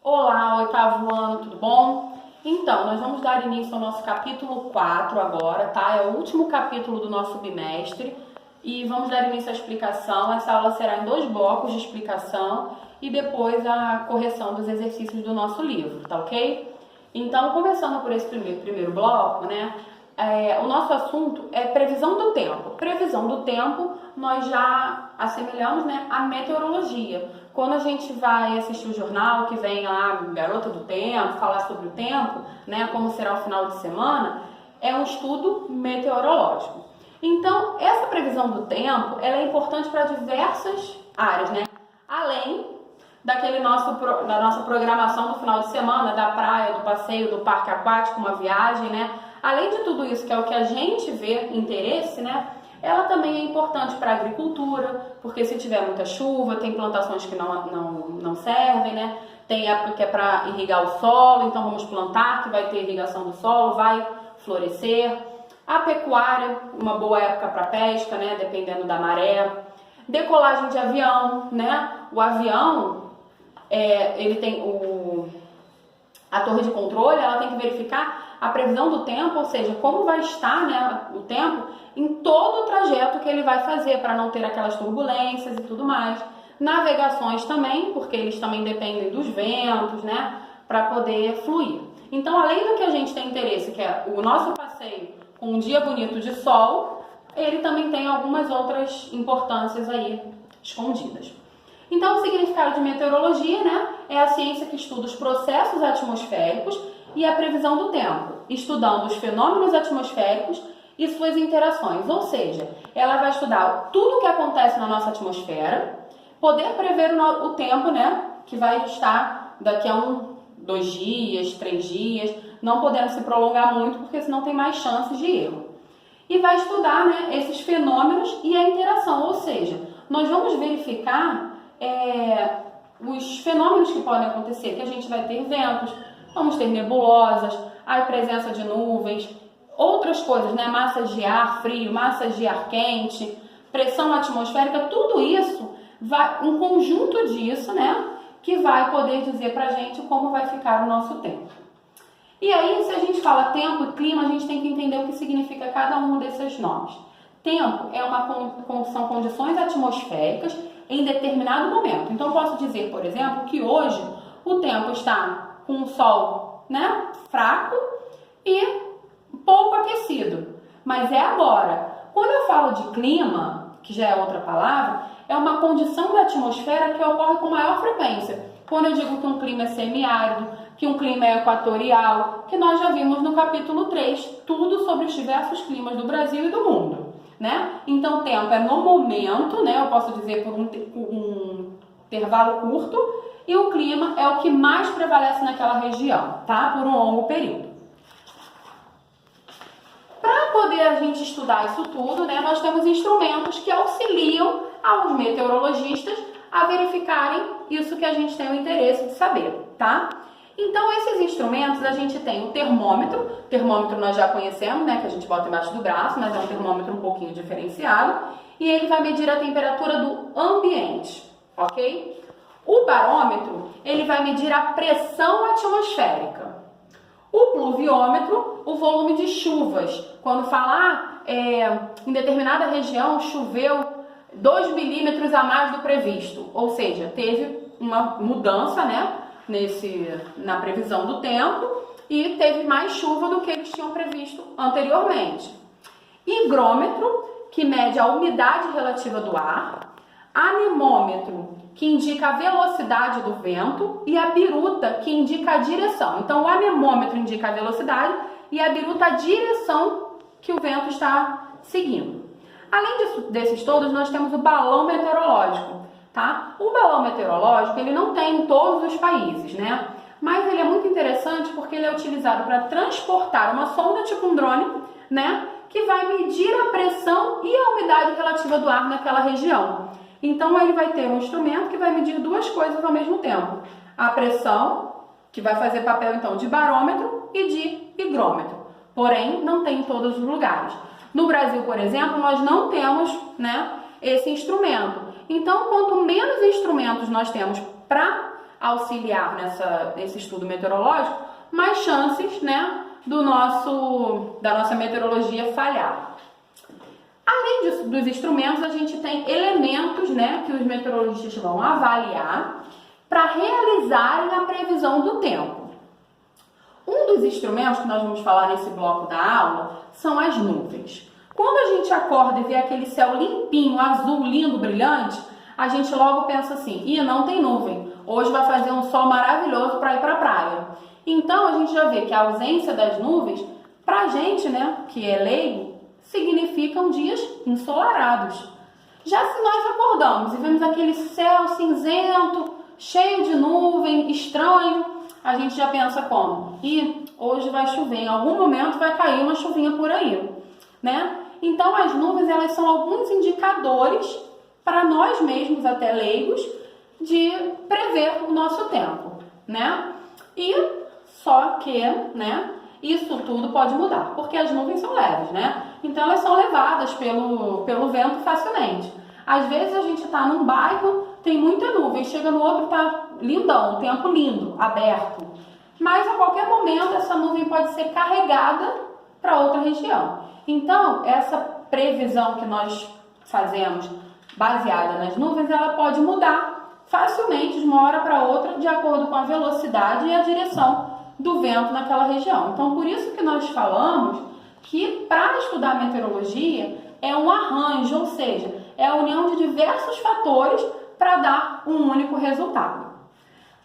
Olá, oitavo ano, tudo bom? Então, nós vamos dar início ao nosso capítulo 4 agora, tá? É o último capítulo do nosso bimestre e vamos dar início à explicação. Essa aula será em 2 blocos de explicação e depois a correção dos exercícios do nosso livro, tá ok? Então, começando por esse primeiro bloco, né? O nosso assunto é previsão do tempo. Previsão do tempo, nós já assemelhamos, né, à meteorologia. Quando a gente vai assistir o jornal, que vem lá, Garota do Tempo, falar sobre o tempo, né, como será o final de semana, é um estudo meteorológico. Então, essa previsão do tempo, ela é importante para diversas áreas, né? Além da nossa programação do final de semana, da praia, do passeio, do parque aquático, uma viagem, né? Além de tudo isso, que é o que a gente vê interesse, né? Ela também é importante para a agricultura, porque se tiver muita chuva, tem plantações que não servem, né? Tem época que é para irrigar o solo, então vamos plantar, que vai ter irrigação do solo, vai florescer. A pecuária, uma boa época para pesca, né? Dependendo da maré. Decolagem de avião, né? O avião, ele tem a torre de controle, ela tem que verificar a previsão do tempo, ou seja, como vai estar, né, o tempo em todo o trajeto que ele vai fazer, para não ter aquelas turbulências e tudo mais. Navegações também, porque eles também dependem dos ventos, né, para poder fluir. Então, além do que a gente tem interesse, que é o nosso passeio com um dia bonito de sol, ele também tem algumas outras importâncias aí escondidas. Então, o significado de meteorologia, né, é a ciência que estuda os processos atmosféricos e a previsão do tempo, estudando os fenômenos atmosféricos e suas interações. Ou seja, ela vai estudar tudo o que acontece na nossa atmosfera, poder prever o tempo, né, que vai estar daqui a 2 dias, 3 dias, não podendo se prolongar muito, porque senão tem mais chances de erro. E vai estudar, né, esses fenômenos e a interação, ou seja, nós vamos verificar os fenômenos que podem acontecer, que a gente vai ter ventos, vamos ter nebulosas, a presença de nuvens, outras coisas, né? Massas de ar frio, massas de ar quente, pressão atmosférica, tudo isso, um conjunto disso, né? Que vai poder dizer pra gente como vai ficar o nosso tempo. E aí, se a gente fala tempo e clima, a gente tem que entender o que significa cada um desses nomes. Tempo são condições atmosféricas em determinado momento. Então, eu posso dizer, por exemplo, que hoje o tempo está com o sol, né, fraco e pouco aquecido. Mas é agora. Quando eu falo de clima, que já é outra palavra, é uma condição da atmosfera que ocorre com maior frequência. Quando eu digo que um clima é semiárido, que um clima é equatorial, que nós já vimos no capítulo 3, tudo sobre os diversos climas do Brasil e do mundo, né? Então, o tempo é no momento, né? Eu posso dizer por um intervalo curto, e o clima é o que mais prevalece naquela região, tá? Por um longo período. Para poder a gente estudar isso tudo, né, nós temos instrumentos que auxiliam aos meteorologistas a verificarem isso que a gente tem o interesse de saber, tá? Então, esses instrumentos, a gente tem o termômetro. O termômetro nós já conhecemos, né, que a gente bota embaixo do braço, mas é um termômetro um pouquinho diferenciado. E ele vai medir a temperatura do ambiente, ok? O barômetro, ele vai medir a pressão atmosférica. O pluviômetro, o volume de chuvas. Quando falar em determinada região choveu 2 milímetros a mais do previsto, ou seja, teve uma mudança, né, na previsão do tempo e teve mais chuva do que eles tinham previsto anteriormente. Higrômetro, que mede a umidade relativa do ar. Anemômetro, que indica a velocidade do vento, e a biruta, que indica a direção. Então, o anemômetro indica a velocidade e a biruta a direção que o vento está seguindo. Além desses todos, nós temos o balão meteorológico, tá? O balão meteorológico, ele não tem em todos os países, né? Mas ele é muito interessante porque ele é utilizado para transportar uma sonda tipo um drone, né? Que vai medir a pressão e a umidade relativa do ar naquela região. Então, ele vai ter um instrumento que vai medir 2 coisas ao mesmo tempo. A pressão, que vai fazer papel, então, de barômetro e de higrômetro. Porém, não tem em todos os lugares. No Brasil, por exemplo, nós não temos, né, esse instrumento. Então, quanto menos instrumentos nós temos para auxiliar nesse estudo meteorológico, mais chances, né, da nossa meteorologia falhar. Além dos instrumentos, a gente tem elementos, né, que os meteorologistas vão avaliar para realizarem a previsão do tempo. Um dos instrumentos que nós vamos falar nesse bloco da aula são as nuvens. Quando a gente acorda e vê aquele céu limpinho, azul, lindo, brilhante, a gente logo pensa assim, não tem nuvem, hoje vai fazer um sol maravilhoso para ir para a praia. Então a gente já vê que a ausência das nuvens, para a gente, né, que é leigo, significam dias ensolarados. Já se nós acordamos e vemos aquele céu cinzento, cheio de nuvem, estranho, a gente já pensa como? Hoje vai chover, em algum momento vai cair uma chuvinha por aí, né? Então as nuvens, elas são alguns indicadores para nós mesmos, até leigos, de prever o nosso tempo, né? E só que, né, isso tudo pode mudar, porque as nuvens são leves, né? Então elas são levadas pelo vento facilmente. Às vezes a gente está num bairro, tem muita nuvem, chega no outro, tá lindão, tempo lindo, aberto. Mas a qualquer momento essa nuvem pode ser carregada para outra região. Então, essa previsão que nós fazemos baseada nas nuvens, ela pode mudar facilmente de uma hora para outra, de acordo com a velocidade e a direção do vento naquela região. Então, por isso que nós falamos que para estudar meteorologia é um arranjo, ou seja, é a união de diversos fatores para dar um único resultado.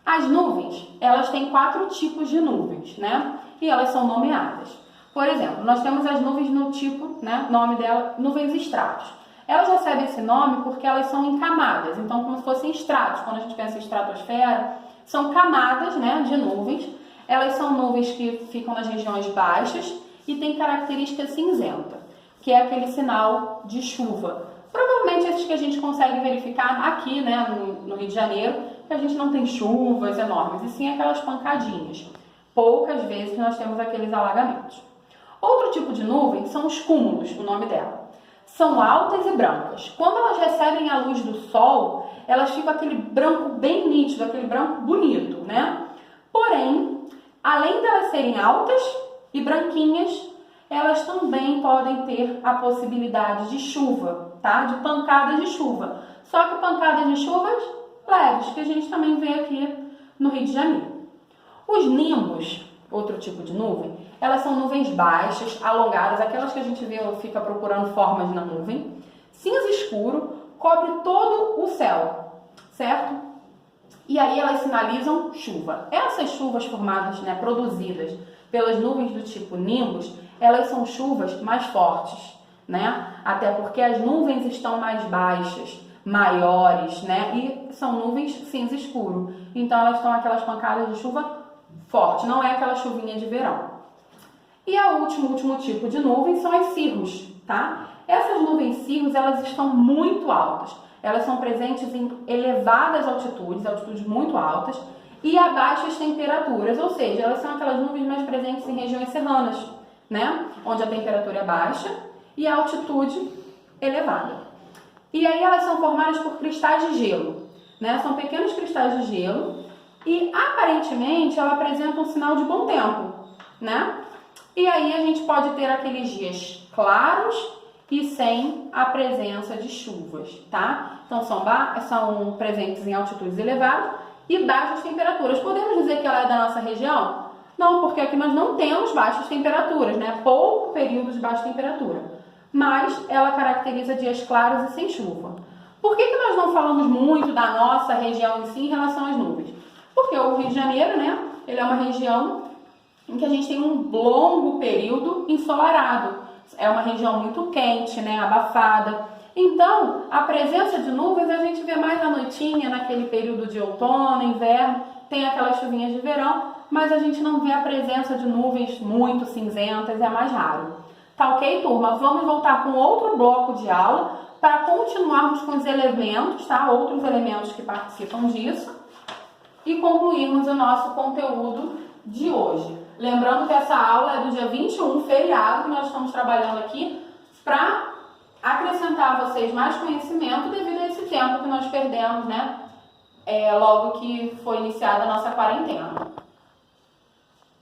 As nuvens, elas têm 4 tipos de nuvens, né? E elas são nomeadas. Por exemplo, nós temos as nuvens no tipo, né? Nome dela, nuvens estratos. Elas recebem esse nome porque elas são em camadas, então como se fossem estratos. Quando a gente pensa em estratosfera, são camadas, né, de nuvens. Elas são nuvens que ficam nas regiões baixas e têm característica cinzenta, que é aquele sinal de chuva. Provavelmente esses que a gente consegue verificar aqui, né, no Rio de Janeiro, que a gente não tem chuvas enormes, e sim aquelas pancadinhas. Poucas vezes nós temos aqueles alagamentos. Outro tipo de nuvem são os cúmulos, o nome dela. São altas e brancas. Quando elas recebem a luz do sol, elas ficam aquele branco bem nítido, aquele branco bonito, né? Porém, além de elas serem altas e branquinhas, elas também podem ter a possibilidade de chuva, tá? De pancadas de chuva. Só que pancadas de chuvas leves, que a gente também vê aqui no Rio de Janeiro. Os nimbos, outro tipo de nuvem, elas são nuvens baixas, alongadas, aquelas que a gente vê, fica procurando formas na nuvem. Cinza escuro, cobre todo o céu, certo? E aí elas sinalizam chuva. Essas chuvas formadas, né, produzidas pelas nuvens do tipo nimbus, elas são chuvas mais fortes, né? Até porque as nuvens estão mais baixas, maiores, né? E são nuvens cinza escuro. Então elas estão aquelas pancadas de chuva forte, não é aquela chuvinha de verão. E o último tipo de nuvem são as cirros, tá? Essas nuvens cirros, elas estão muito altas. Elas são presentes em elevadas altitudes muito altas, e a baixas temperaturas, ou seja, elas são aquelas nuvens mais presentes em regiões serranas, né? Onde a temperatura é baixa e a altitude elevada. E aí elas são formadas por cristais de gelo, né? São pequenos cristais de gelo e aparentemente ela apresenta um sinal de bom tempo, né? E aí a gente pode ter aqueles dias claros e sem a presença de chuvas, tá? Então são presentes em altitudes elevadas e baixas temperaturas. Podemos dizer que ela é da nossa região? Não, porque aqui nós não temos baixas temperaturas, né? Pouco período de baixa temperatura. Mas ela caracteriza dias claros e sem chuva. Por que nós não falamos muito da nossa região em si em relação às nuvens? Porque o Rio de Janeiro, né? Ele é uma região em que a gente tem um longo período ensolarado. É uma região muito quente, né? Abafada. Então, a presença de nuvens a gente vê mais à noitinha, naquele período de outono, inverno, tem aquelas chuvinhas de verão, mas a gente não vê a presença de nuvens muito cinzentas, é mais raro. Tá ok, turma? Vamos voltar com outro bloco de aula para continuarmos com os elementos, tá? Outros elementos que participam disso e concluirmos o nosso conteúdo de hoje. Lembrando que essa aula é do dia 21, feriado, que nós estamos trabalhando aqui para acrescentar a vocês mais conhecimento devido a esse tempo que nós perdemos, né, logo que foi iniciada a nossa quarentena.